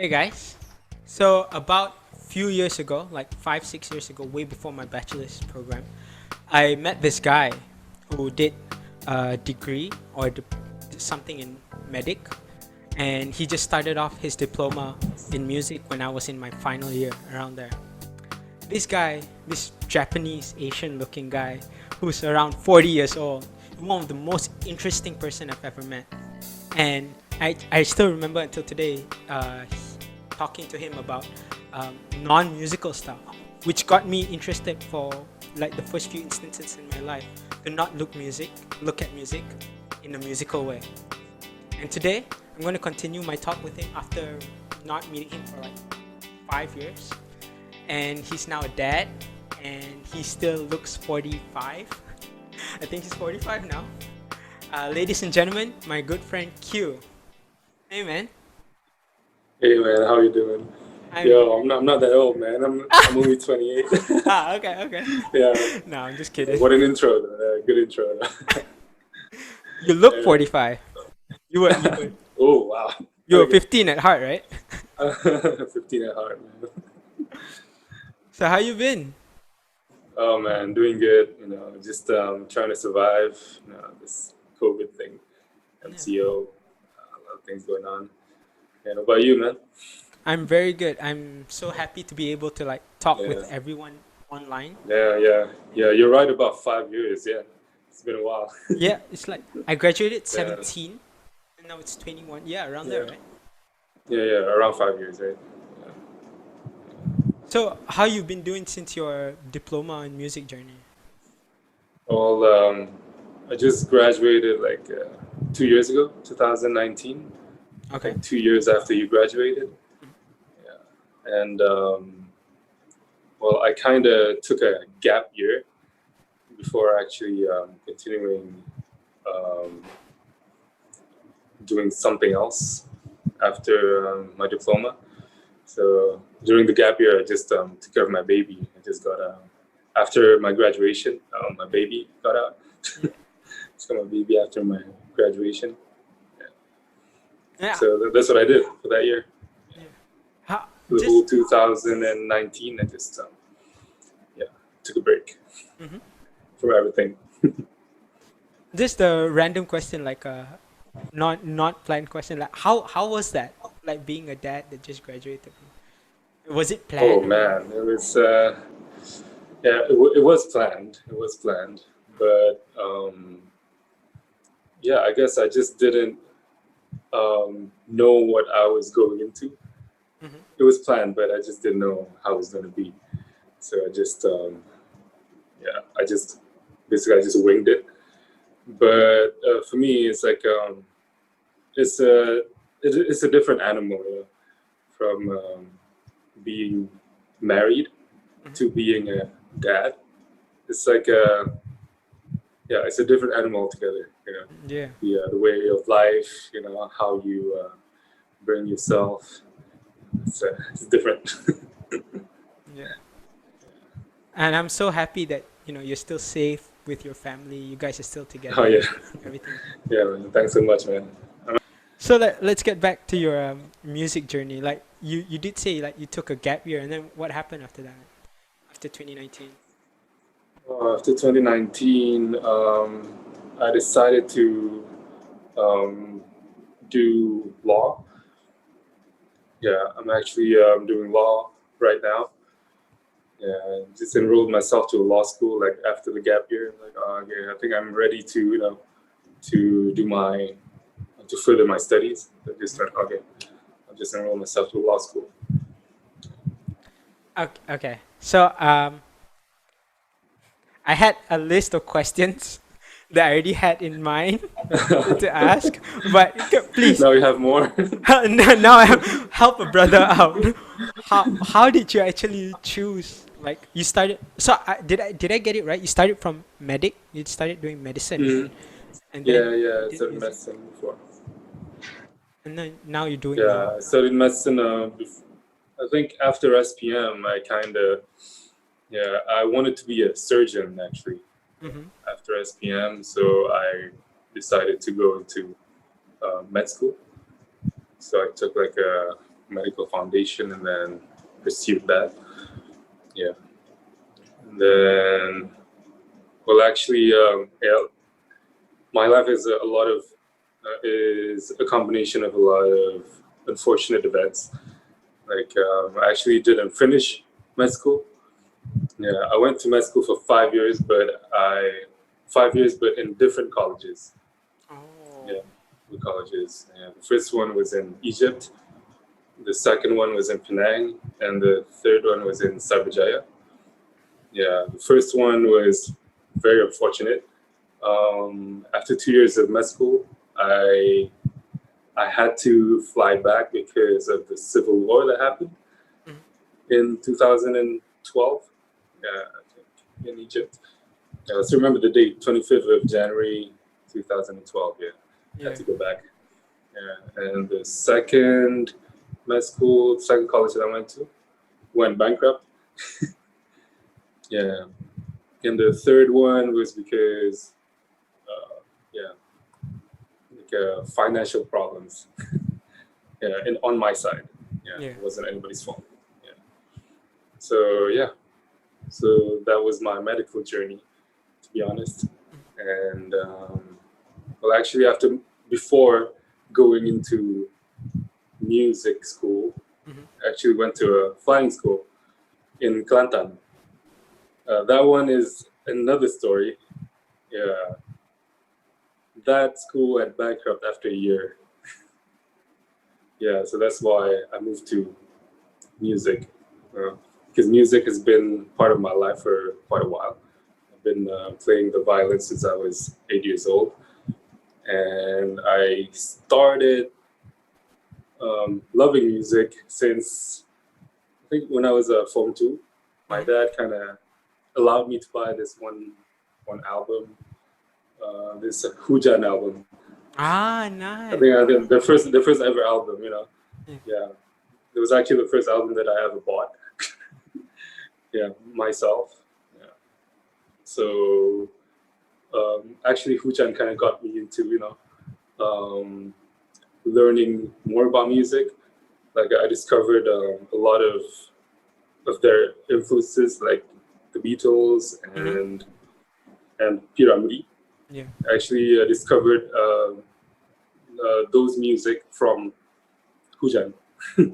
Hey guys. So about few years ago, like 5, 6 years ago, way before my bachelor's program, I met this guy who did a degree or something in medic, and he just started off his diploma in music when I was in my final year around there. This guy, this Japanese Asian looking guy who's around 40 years old, one of the most interesting person I've ever met. And I still remember until today talking to him about non-musical stuff, which got me interested for like the first few instances in my life to not look at music in a musical way. And today I'm going to continue my talk with him after not meeting him for like 5 years, and he's now a dad, and he still looks 45. I think he's 45 now. Ladies and gentlemen, my good friend Q. Hey man. Hey man, how you doing? I'm Yo, I'm not that old, man. I'm only 28. okay. Yeah, No, I'm just kidding. what an intro, though. Good intro. You look Yeah. 45. You were you were Oh wow. you were Okay. 15 at heart, right? 15 at heart, man. So how you been? Oh man, doing good. Just trying to survive. This COVID thing, Yeah. MCO, a lot of things going on. And how about you, man? I'm very good. I'm so happy to be able to like talk with Yeah, everyone online. yeah. You're right about 5 years. Yeah, it's been a while. Yeah, it's like I graduated Yeah, 17 and now it's 21. Yeah, around there, yeah, right? yeah. Around 5 years, right? So how you been doing since your diploma in music journey? Well, I just graduated like 2 years ago, 2019, Okay. like 2 years after you graduated. Yeah. And well, I kind of took a gap year before actually continuing um, doing something else after my diploma. So during the gap year, I just took care of my baby. I just got after my graduation, my baby got out. Yeah. It's got my baby after my graduation. Yeah. So that's what I did for that year. Yeah. How For the whole just 2019, I just yeah took a break mhm. from everything. Just a random question, like a not planned question. Like how was that? Like being a dad that just graduated. Was it Oh planned or? man, it was yeah it was planned. It was planned, but yeah, I guess I just didn't know what I was going into. Mhm. It was planned, but I just didn't know how it was going to be. So I just yeah I just basically I just winged it. But for me, it's like it's it's a different animal, from being married Mhm. to being a dad. It's like yeah, it's a different animal altogether. Yeah. The way of life, how you bring yourself. It's different. Yeah. And I'm so happy that you're still safe with your family. You guys are still Oh together. yeah, Everything. yeah, man. Thanks so much, man. So let's get back to your music journey. Like you did say like you took a gap year, and then what happened after that? After 2019. After 2019, I decided to um, do law. Yeah, I'm actually doing law right now. Yeah, I just enrolled myself to a law school like after the gap year. Like, okay, I think I'm ready to to do my to further my studies. I just thought, okay, I'll just enroll myself to a law school. Okay. Okay. So I had a list of questions that I already had in mind to ask, but please, Now we have more. now I help a brother out. How did you actually choose? Like you started. So did I get it right? You started from medic. You started doing medicine, right? Mhm. And Yeah, then yeah, you I did studied music, medicine before. and then now you're doing law. Yeah, I studied medicine. I think after SPM, I kind of yeah, I wanted to be a surgeon actually Mm-hmm. after SPM, so I decided to go into med school. So I took like a medical foundation and then pursued that. Yeah. And then, well, actually, yeah, my life is a lot of is a combination of a lot of unfortunate events. Like I actually didn't finish med school. Yeah, I went to med school for 5 years, but 5 years, but in different colleges. Oh. Yeah, the colleges. Yeah, the first one was in Egypt. The second one was in Penang, and the third one was in Cyberjaya. Yeah, the first one was very unfortunate. After 2 years of med school, I had to fly back because of the civil war that happened Mhm. in 2012. Yeah, I think in Egypt. Yeah, so remember the date, 25th of January, 2012. Yeah, I Yeah. had to go back. Yeah, and the second med school, second college that I went to, went bankrupt. Yeah, and the third one was because, yeah, like financial problems. Yeah, and on my side. Yeah, Yeah. it wasn't anybody's fault. Yeah. So yeah, so that was my medical journey, to be honest. And well, actually, before going into music school, Mhm. I actually went to a flying school in Kelantan. That one is another story. Yeah, that school went bankrupt after a year. Yeah, so that's why I moved to music, because music has been part of my life for quite a while. I've been playing the violin since I was 8 years old, and I started loving music since I think when I was Form 2. My Mhm. dad kind of allowed me to buy this one album, this Hujan album. Ah, I nice. think the first ever album. Yeah. Yeah, it was actually the first album that I ever bought. Yeah, myself. Yeah. So actually, Hujan kind of got me into learning more about music. Like I discovered a lot of their influences, like the Beatles Mhm. and Pyramidi. Yeah. Actually, discovered those music from Hujan. Yeah,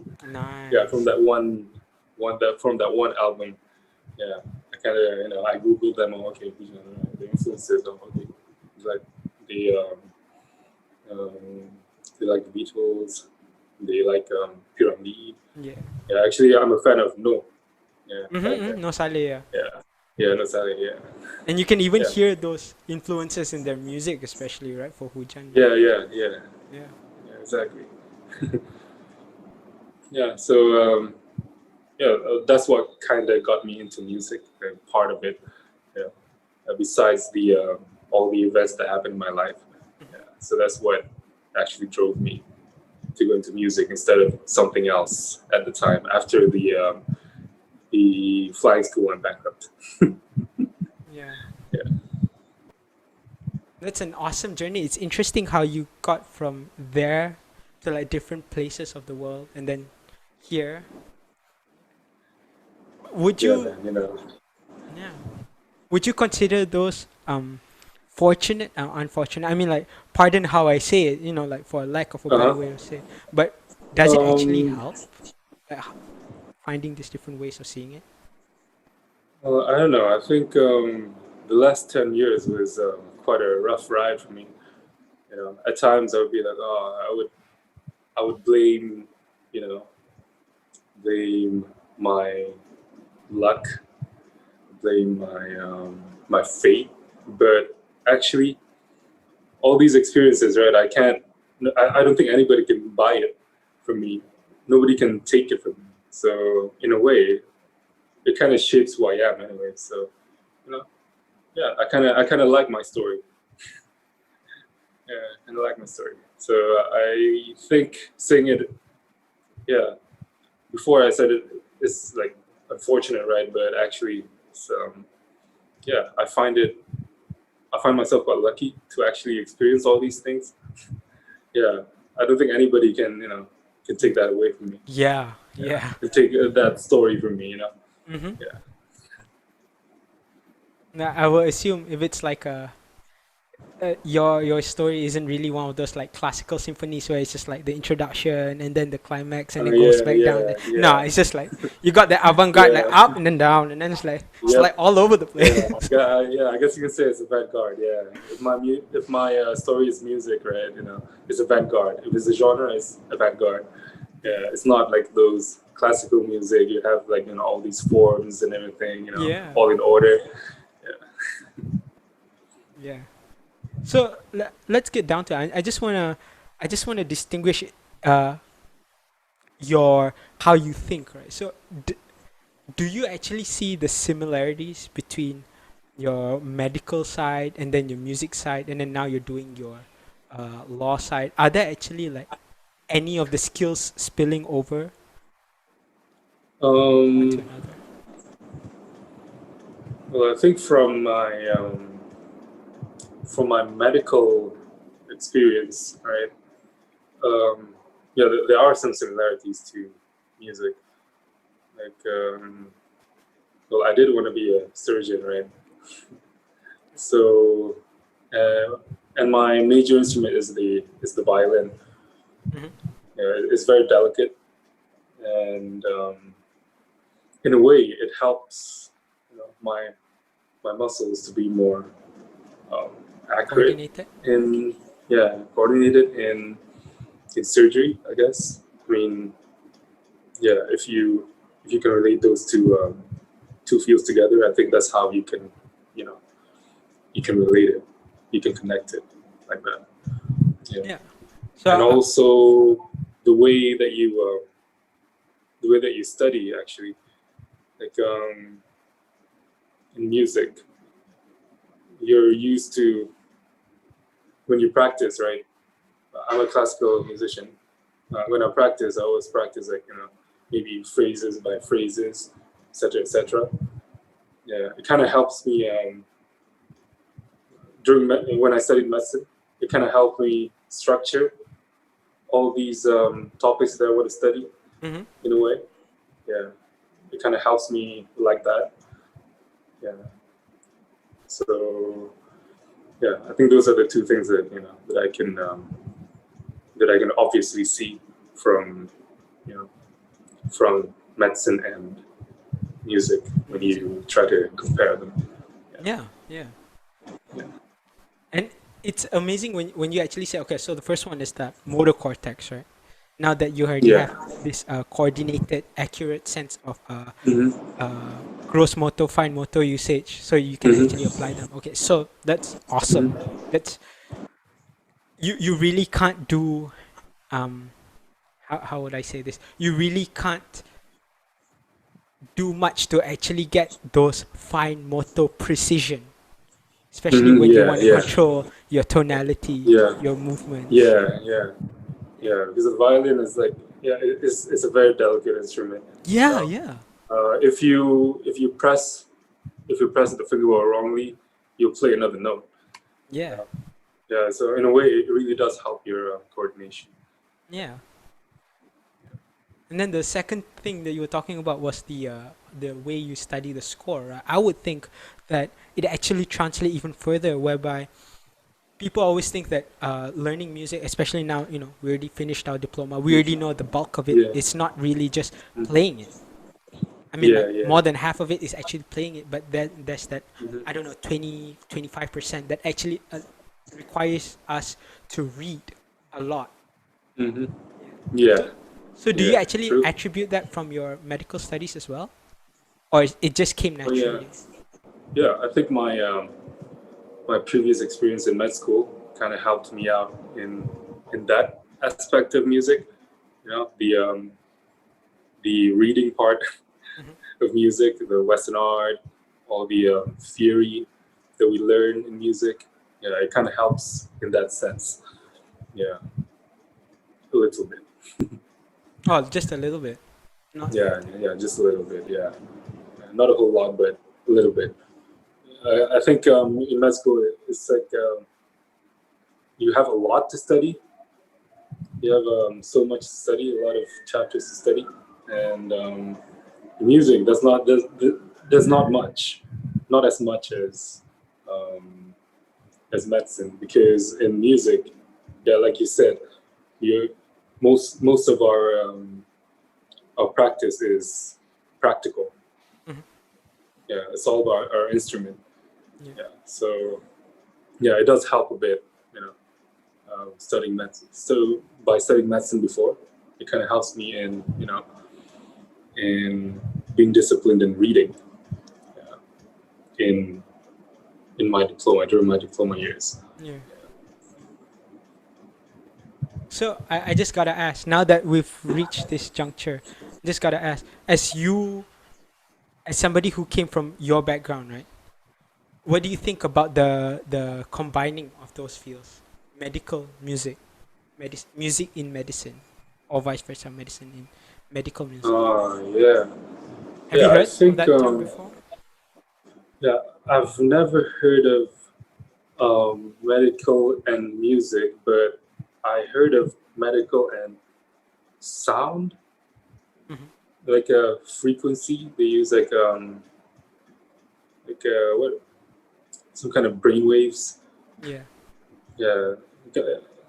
from Nice. that one album. Yeah, I kind of I googled them. Oh, okay, Hujan, the influences. Oh, okay, like the they like the Beatles. They like Pyramid. Yeah. Yeah, actually, I'm a fan of No. Yeah, back then. No sale, yeah. Yeah, yeah, no, sorry, yeah, And you can even yeah, hear those influences in their music, especially right for Hujan. yeah, yeah, yeah, Yeah. yeah, exactly. Yeah, so yeah, that's what kind of got me into music. Part of it, yeah. Besides the all the events that happened in my life, yeah. So that's what actually drove me to go into music instead of something else at the time after the flying school went bankrupt. Yeah. Yeah. That's an awesome journey. It's interesting how you got from there to like different places of the world and then here. Would Yeah, you man. yeah. Would you consider those fortunate or unfortunate? I mean like pardon how I say it, like for lack of a Uh better huh. way of saying. But does it actually Um, help? Like finding these different ways of seeing it? well, I don't know. I think the last 10 years was quite a rough ride for me. At times I would be like, oh, I would you know, blame my luck, blame my fate, but actually, all these experiences, right? I can't. I don't think anybody can buy it from me. Nobody can take it from me. So in a way, it kind of shapes who I am anyway. So you know, yeah, I kind of like my story. Yeah, I kind of like my story. So I think saying it, yeah, before I said it, it's like unfortunate, right? But actually, it's, yeah, I find myself quite lucky to actually experience all these things. Yeah, I don't think anybody can, can take that away from me. Yeah, Yeah, yeah. can take that story from me. Mm-hmm. Yeah. Now, I will assume if it's like a your story isn't really one of those like classical symphonies where it's just like the introduction and then the climax and then goes Yeah, back down. yeah, No, yeah, it's just like you got the avant-garde like yeah. up and then down and then it's like Yep. all over the Yeah, place. yeah. I guess you can say it's a vanguard. Yeah, if my story is music, right? It's a vanguard. If it's a genre, it's a vanguard. Yeah. Yeah, it's not like those classical music. You have like all these forms and everything. Yeah. All in order. Yeah. Yeah. So let's get down to it. I just wanna distinguish uh your how you think, right? So do you actually see the similarities between your medical side and then your music side and then now you're doing your law side? Are there actually like any of the skills spilling over one to Um. another? Well, I think from my medical experience, right? Um. Yeah, there are some similarities to music. Like, well, I did want to be a surgeon, right? So, uh, and my major instrument is the violin. Mm-hmm. It's very delicate, and in a way, it helps my muscles to be more um, accurate Coordinated? in coordinated in surgery. I guess. I mean, yeah, if you can relate those two fields together, I think that's how you know you can relate it, you can connect it like that. Yeah. Yeah. So And also the way that you study actually, like in music, you're used to when you practice, right? I'm a classical musician. When I practice, I always practice like maybe phrases by phrases, etc., etc. Yeah, it kind of helps me when I studied medicine. It kind of helped me structure all these topics that I want to study mm-hmm. in a way. Yeah, it kind of helps me like that. Yeah. So yeah, I think those are the two things that I can obviously see from you know from medicine and music when Music. you try to compare them. Yeah, yeah. Yeah. And it's amazing when you actually say, okay, so the first one is the motor cortex, right? Now that you already Yeah. have this coordinated, accurate sense of Mm-hmm. gross motor, fine motor usage, so you can actually Mm-hmm. apply them. Okay, so that's awesome. Mm-hmm. That's you really can't do um how would I say this? You really can't do much to actually get those fine motor precision, especially Mm-hmm. when you Yeah. want to Yeah. control your tonality, Yeah. your movements. Yeah. Yeah. Yeah. Yeah. Because the violin is like it's a very delicate instrument. You Yeah, know, yeah. if you press the fingerboard wrongly, you'll play another note. Yeah. Yeah. Yeah. So in a way, it really does help your coordination. Yeah. And then the second thing that you were talking about was the way you study the score. Right? I would think that it actually translates even further, whereby people always think that learning music, especially now, we already finished our diploma, we already know the bulk of it. Yeah. It's not really just Mhm. playing it. I mean, Yeah. like Yeah. more than half of it is actually playing it, but then there's that, Mm-hmm. I don't know, 25% that actually requires us to read a lot. Mm-hmm. Yeah. Yeah. So, so do you Yeah. actually True. attribute that from your medical studies as well? Or it just came Oh yeah. naturally? Yeah. I think my previous experience in med school kind of helped me out in that aspect of music. The reading part Hmm. of music, the Western art, all the theory that we learn in music. Yeah, it kind of helps in that sense. Yeah, a little bit. Oh, just a little bit. Not Yeah, yeah, just a little bit. Yeah, not a whole lot, but a little bit. I think in med school it's like you have a lot to study, you have so much to study, a lot of chapters to study, and music there's not much, not as much um, as medicine, because in music, yeah, like you said, you most of our practice is practical. Mhm. Yeah, it's all about our instrument. Yeah. Yeah, so yeah, it does help a bit, you know, studying medicine. So by studying medicine before, it kind of helps me in, in being disciplined in reading, uh, in my diploma, during my diploma years. Yeah. So I just gotta ask, now that we've reached this juncture, just gotta ask, as somebody who came from your background, right? What do you think about the combining of those fields? Medical music, music in medicine, or vice versa, medicine in medical music. Yeah, Have yeah. you I heard of think that term before? yeah, I've never heard of medical and music, but I heard of medical and sound, Hmm. like a frequency. They use like what some kind of brain waves. Yeah, Yeah,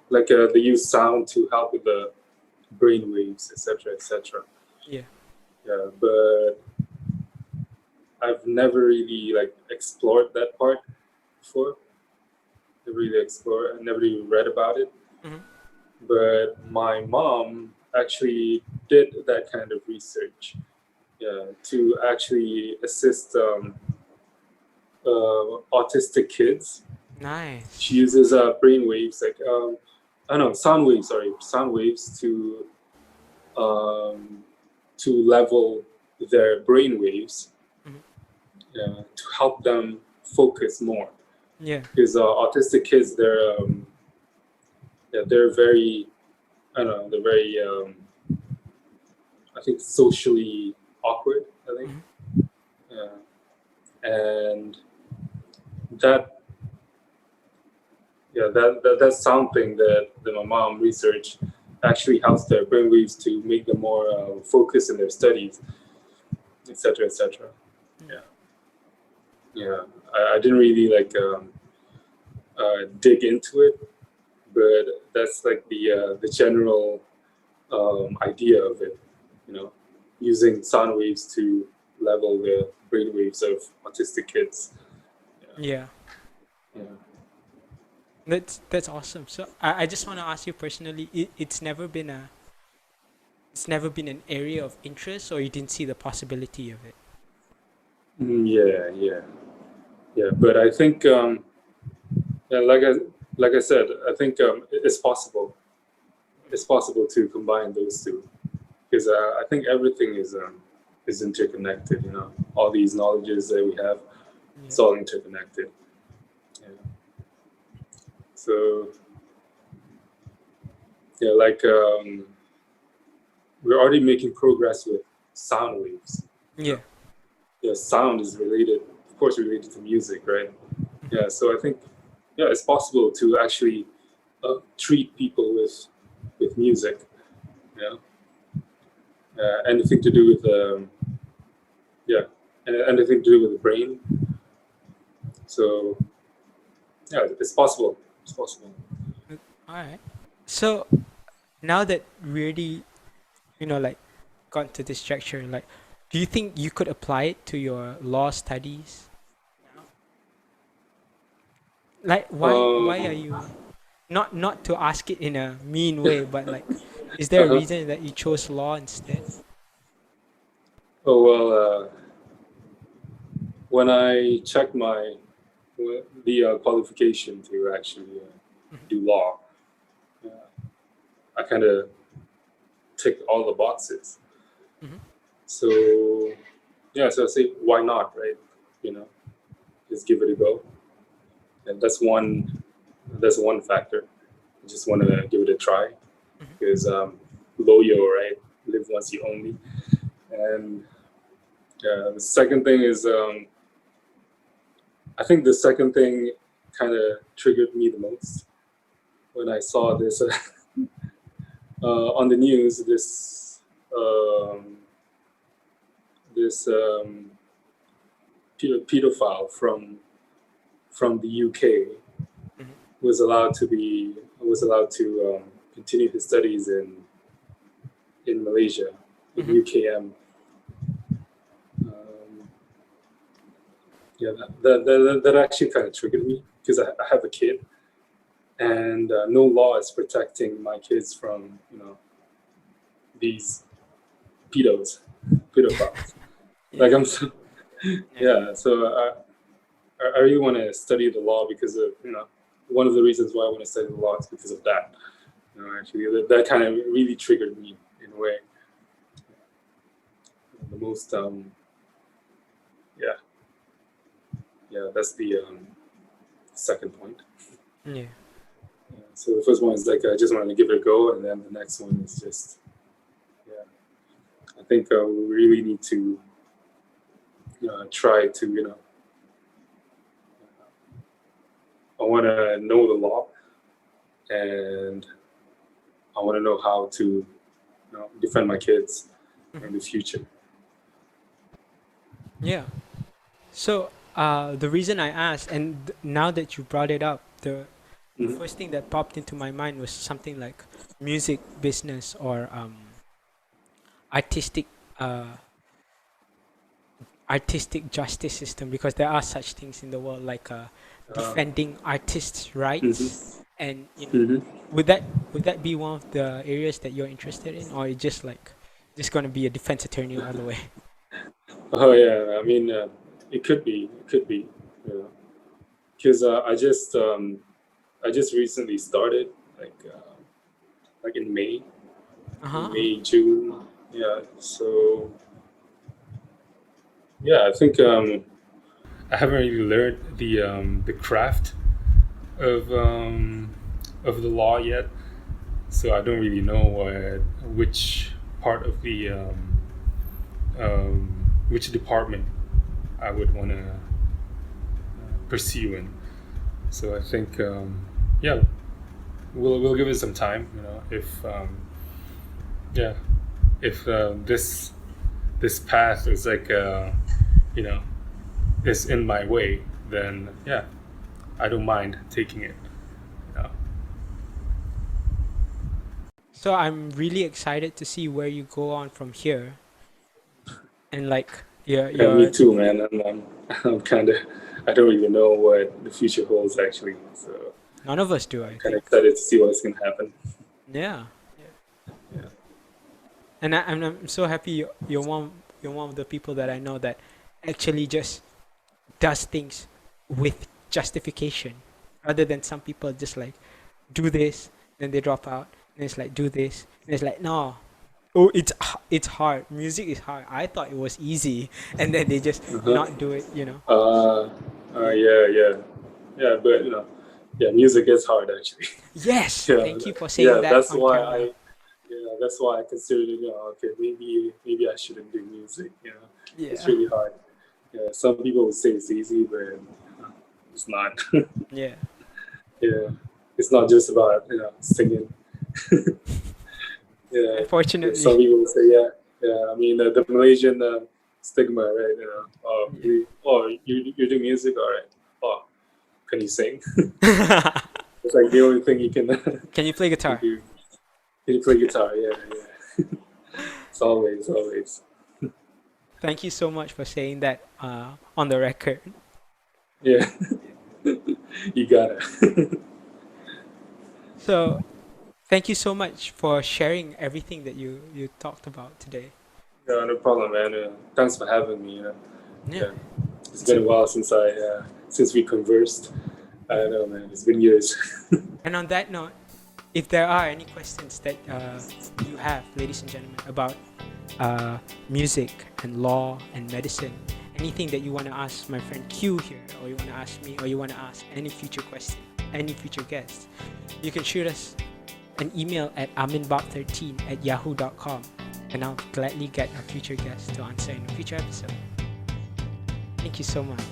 like they use sound to help with the brain waves, etc., etc. yeah, Yeah, but I've never really like explored that part before. Never really explored. I never really read about it. hmm, But my mom actually did that kind of research. Yeah, to actually assist autistic kids. She nice. uses brain waves, like I don't know, sound waves. Sorry, sound waves um, to level their brain waves, Hmm. to help them focus more. Yeah, Because autistic kids, they're very, I don't know, they're very, I think, socially awkward. I think, hmm, and that, yeah, that sound thing that my mom researched actually helps their brainwaves to make them more focused in their studies, etc., etc. yeah, Yeah, yeah. I didn't really like dig into it, but that's like the general idea of it. You know, using sound waves to level the brainwaves of autistic kids. Yeah, yeah. yeah. That's awesome. So I just want to ask you personally, it's never been an area of interest, or you didn't see the possibility of it. Yeah, yeah, yeah. But I think, yeah, like I said, I think it's possible. It's possible to combine those two, because I think everything is interconnected. You know, all these knowledges that we have, Yeah, it's all interconnected. Yeah. So yeah, like we're already making progress with sound waves. You know, yeah, yeah, sound is related, of course, related to music, right? hmm, Yeah, so I think yeah, it's possible to actually treat people with music. You know, anything to do with yeah, anything to do with the brain. So yeah, it's possible. It's possible. all right. So now that we already, like, gone to this structure, like, do you think you could apply it to your law studies now? Like, why are Um, you, not to ask it in a mean way, but like, is there a uh-huh. reason that you chose law instead? Oh well, when I checked the qualification to actually Hmm. do law, uh, I kind of ticked all the boxes. Hmm. So yeah, so I say why not, right? You know, just give it a go, and that's one factor. I just want to give it a try Hmm. because loyo, right? Live once you only. And the second thing is, I think the second thing kind of triggered me the most when I saw this on the news, um, this pedophile from the UK Mhm. was allowed to continue his studies in Malaysia, in Mhm. UKM. Um, yeah, that actually kind of triggered me because I have a kid, and no law is protecting my kids from these pedophiles. Like Yeah. I'm so, Yeah. yeah, so I really want to study the law because of one of the reasons why I want to study the law is because of that. Actually, that kind of really triggered me in a way. The most yeah, yeah, that's the second point. Yeah. Yeah, so the first one is like I just wanted to give it a go, and then the next one is just yeah. I think we really need to try to I want to know the law, and I want to know how to defend my kids Mhm. in the future. Yeah. So, the reason I asked, and now that you brought it up, the Mhm. first thing that popped into my mind was something like music business or artistic uh, artistic justice system, because there are such things in the world like Uh, defending artists' mhm. rights, and Mhm. would that be one of the areas that you're interested in, or it's just gonna be a defense attorney all the way? Oh yeah, I mean, it could be, because I just recently started, like like Uh in huh. May, June, yeah. So yeah, I think I haven't really learned the craft of the law yet, so I don't really know which part of the which department I would want to pursue in. So I think yeah, we'll give it some time. If yeah, if this path is like you know is in my way, then yeah, I don't mind taking it. You know? So I'm really excited to see where you go on from here, and like Yeah, me your too, man. I'm kind of I don't even know what the future holds actually. So none of us do, I'm I kind of think. excited to see what's gonna happen. Yeah. Yeah. Yeah. And I'm so happy you're one of the people that I know that actually just does things with justification, rather than some people just like do this, then they drop out, and it's like do this, and it's like no, oh it's hard. Music is hard. I thought it was easy, and then they just Uh-huh. not do it. Yeah. Yeah, yeah, yeah. But yeah, music is hard actually. Yes. Yeah, Thank you for saying yeah. that That's on why camera. that's why I considered okay, maybe I shouldn't do music. It's Yeah. really hard. Yeah, some people would say it's easy, but it's not. Yeah. Yeah, it's not just about singing. Yeah, Unfortunately. some people would say yeah. I mean the Malaysian stigma, right? You do music, all right. Oh, can you sing? It's like the only thing you can Can you play you guitar? do. Can you play guitar? Yeah, yeah. It's always. Thank you so much for saying that on the record. Yeah, you gotta. So, thank you so much for sharing everything that you talked about today. No, no problem, man. Thanks for having me. Yeah. Yeah, it's It's been a, a while since we conversed. I don't mhm. know, man. It's been years. And on that note, if there are any questions that you have, ladies and gentlemen, about uh, music and law and medicine, anything that you want to ask my friend Q here, or you want to ask me, or you want to ask any future question, any future guest, you can shoot us an email at aminbop13@yahoo.com, and I'll gladly get a future guest to answer in a future episode. Thank you so much.